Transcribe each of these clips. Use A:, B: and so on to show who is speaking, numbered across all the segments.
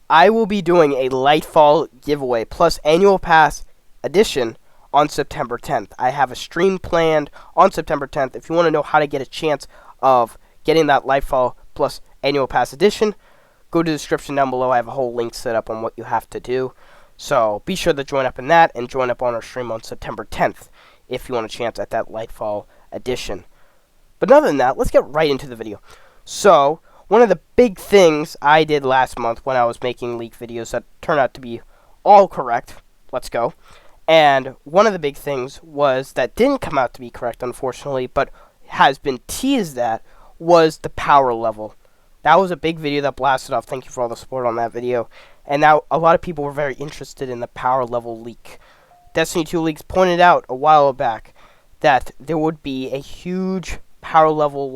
A: I will be doing a Lightfall giveaway plus annual pass edition on September 10th. I have a stream planned on September 10th. If you want to know how to get a chance of getting that Lightfall plus annual pass edition, go to the description down below. I have a whole link set up on what you have to do. So be sure to join up in that and join up on our stream on September 10th if you want a chance at that Lightfall edition. But other than that, let's get right into the video. So, one of the big things I did last month when I was making leak videos that turned out to be all correct, let's go, and one of the big things was that didn't come out to be correct, unfortunately, but has been teased at, was the power level. That was a big video that blasted off. Thank you for all the support on that video. And now a lot of people were very interested in the power level leak. Destiny 2 Leaks pointed out a while back that there would be a huge power level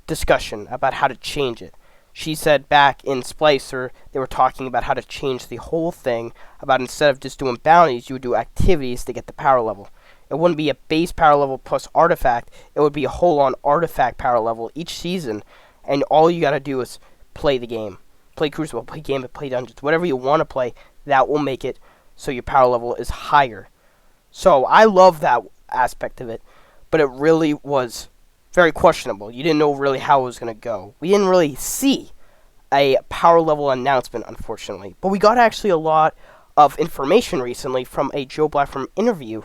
A: discussion about how to change it. She said back in Splicer they were talking about how to change the whole thing, about instead of just doing bounties, you would do activities to get the power level. It wouldn't be a base power level plus artifact, it would be a whole on artifact power level each season, and all you gotta do is play the game. Play Crucible, play Gambit, play Dungeons, whatever you want to play, that will make it so your power level is higher. So I love that aspect of it, but it really was very questionable. You didn't know really how it was going to go. We didn't really see a power level announcement, unfortunately. But we got actually a lot of information recently from a Joe Blackfrom interview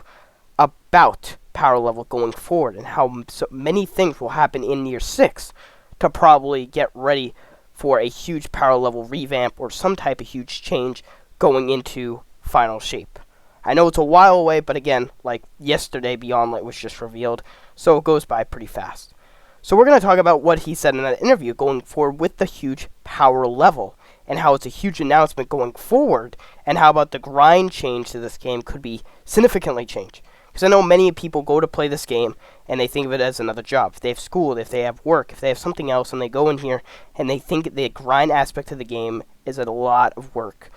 A: about power level going forward and how so many things will happen in Year 6 to probably get ready for a huge power level revamp or some type of huge change going into Final Shape. I know it's a while away, but again, like yesterday, Beyond Light was just revealed, so it goes by pretty fast. So we're going to talk about what he said in that interview going forward with the huge power level, and how it's a huge announcement going forward, and how about the grind change to this game could be significantly changed. Because I know many people go to play this game, and they think of it as another job. If they have school, if they have work, if they have something else, and they go in here, and they think the grind aspect of the game is a lot of work.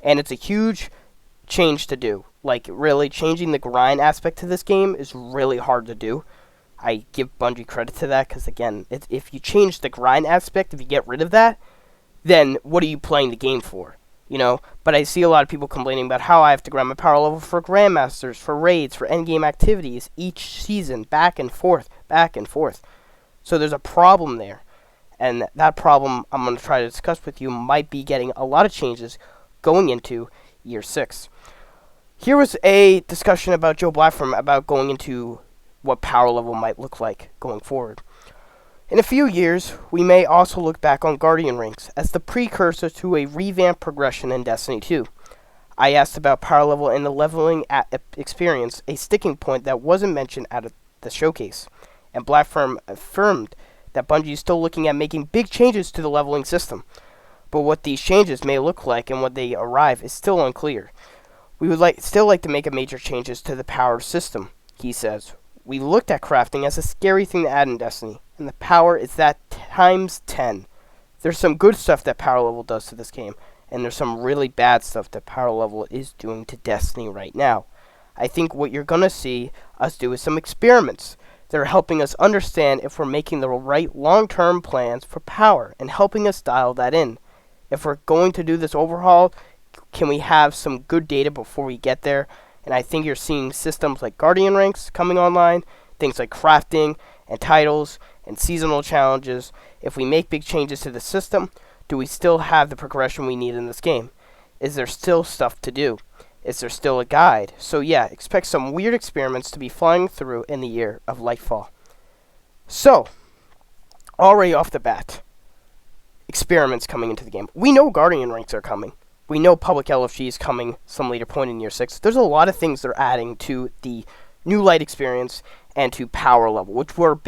A: And it's a huge change to do. Like, really, changing the grind aspect to this game is really hard to do. I give Bungie credit to that, because again, if you change the grind aspect, if you get rid of that, then what are you playing the game for? You know? But I see a lot of people complaining about how I have to grind my power level for Grandmasters, for raids, for endgame activities, each season, back and forth, back and forth. So there's a problem there. And that problem I'm going to try to discuss with you might be getting a lot of changes going into Year 6. Here was a discussion about Joe Blackfrom about going into what power level might look like going forward. In a few years, we may also look back on Guardian ranks as the precursor to a revamp progression in Destiny 2. I asked about power level and the leveling experience, a sticking point that wasn't mentioned at the showcase, and Blackfrom affirmed that Bungie is still looking at making big changes to the leveling system, but what these changes may look like and when they arrive is still unclear. We would still like to make major changes to the power system, he says. We looked at crafting as a scary thing to add in Destiny, and the power is that times 10. There's some good stuff that power level does to this game, and there's some really bad stuff that power level is doing to Destiny right now. I think what you're going to see us do is some experiments that are helping us understand if we're making the right long-term plans for power, and helping us dial that in. If we're going to do this overhaul, can we have some good data before we get there? And I think you're seeing systems like Guardian ranks coming online, things like crafting and titles and seasonal challenges. If we make big changes to the system, do we still have the progression we need in this game? Is there still stuff to do? Is there still a guide? So yeah, expect some weird experiments to be flying through in the year of Lightfall. So, already off the bat, experiments coming into the game. We know Guardian ranks are coming. We know public LFG is coming some later point in Year 6. There's a lot of things they're adding to the new light experience and to power level, which were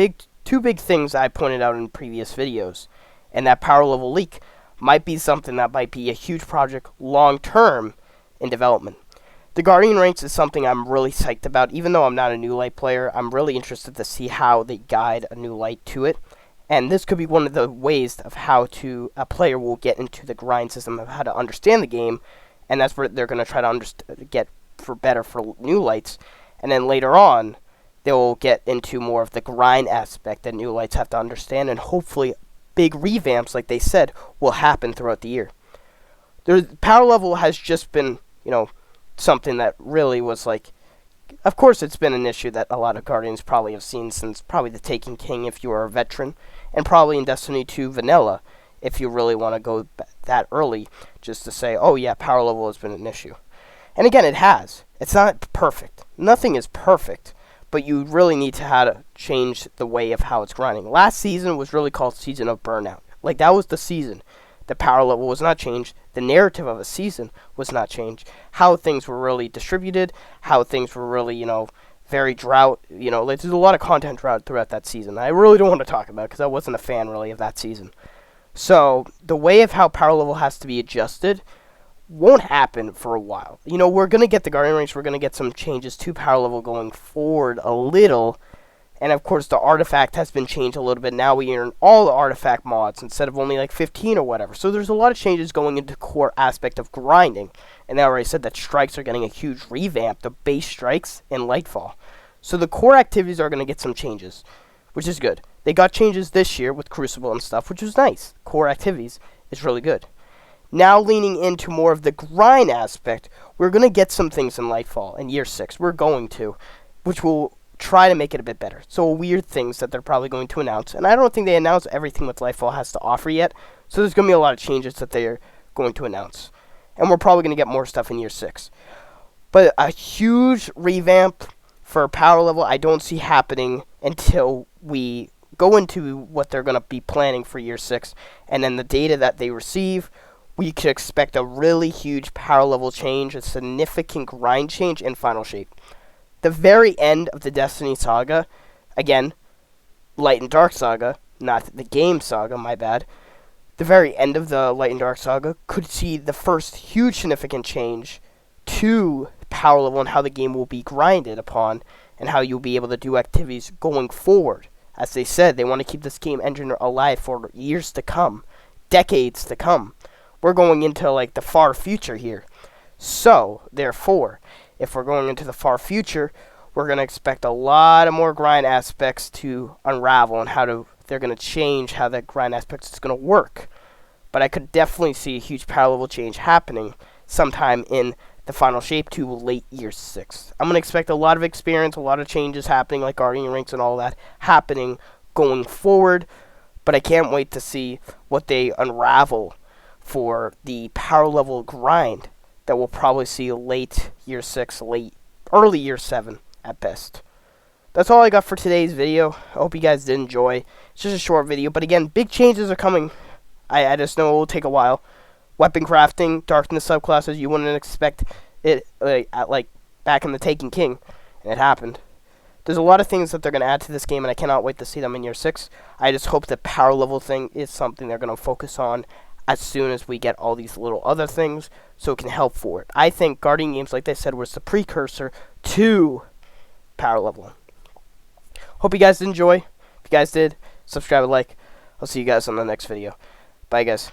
A: two big things I pointed out in previous videos. And that power level leak might be something that might be a huge project long term in development. The Guardian ranks is something I'm really psyched about. Even though I'm not a new light player, I'm really interested to see how they guide a new light to it. And this could be one of the ways of how a player will get into the grind system of how to understand the game, and that's where they're going to try to get for better for new lights, and then later on, they'll get into more of the grind aspect that new lights have to understand, and hopefully big revamps, like they said, will happen throughout the year. power level has just been, something that really was like, of course it's been an issue that a lot of Guardians probably have seen since probably the Taken King if you are a veteran, and probably in Destiny 2 Vanilla if you really want to go that early, just to say, oh yeah, power level has been an issue. And again, it has. It's not perfect. Nothing is perfect, but you really need to have to change the way of how it's grinding. Last season was really called Season of Burnout. Like, that was the season. The power level was not changed. The narrative of a season was not changed. How things were really distributed, how things were really, very drought. There's a lot of content drought throughout that season. I really don't want to talk about it because I wasn't a fan, really, of that season. So, the way of how power level has to be adjusted won't happen for a while. We're going to get the Guardian ranks. We're going to get some changes to power level going forward a little. And of course, the artifact has been changed a little bit. Now we earn all the artifact mods instead of only like 15 or whatever. So there's a lot of changes going into the core aspect of grinding. And I already said that strikes are getting a huge revamp, the base strikes in Lightfall. So the core activities are going to get some changes, which is good. They got changes this year with Crucible and stuff, which was nice. Core activities is really good. Now leaning into more of the grind aspect, we're going to get some things in Lightfall in Year 6. We're going to, which will try to make it a bit better. So weird things that they're probably going to announce. And I don't think they announced everything that Lightfall has to offer yet. So there's going to be a lot of changes that they're going to announce. And we're probably going to get more stuff in Year 6. But a huge revamp for power level I don't see happening until we go into what they're going to be planning for Year 6. And then the data that they receive, we could expect a really huge power level change, a significant grind change in Final Shape. The very end of the Destiny saga, again, Light and Dark saga, not the game saga, my bad. The very end of the Light and Dark saga could see the first huge significant change to power level and how the game will be grinded upon and how you'll be able to do activities going forward. As they said, they want to keep this game engine alive for years to come, decades to come. We're going into like the far future here. So, therefore, if we're going into the far future, we're going to expect a lot of more grind aspects to unravel and they're going to change how that grind aspect is going to work. But I could definitely see a huge power level change happening sometime in the Final Shape to late Year 6. I'm going to expect a lot of experience, a lot of changes happening, like Guardian ranks and all that, happening going forward. But I can't wait to see what they unravel for the power level grind that we'll probably see late Year 6, early Year 7 at best. That's all I got for today's video. I hope you guys did enjoy. It's just a short video, but again, big changes are coming. I just know it will take a while. Weapon crafting, darkness subclasses, you wouldn't expect it like back in the Taken King, and it happened. There's a lot of things that they're going to add to this game, and I cannot wait to see them in Year 6. I just hope the power level thing is something they're going to focus on as soon as we get all these little other things, so it can help for it. I think Guardian games, like they said, was the precursor to power level. Hope you guys did enjoy. If you guys did, subscribe and like. I'll see you guys on the next video. Bye, guys.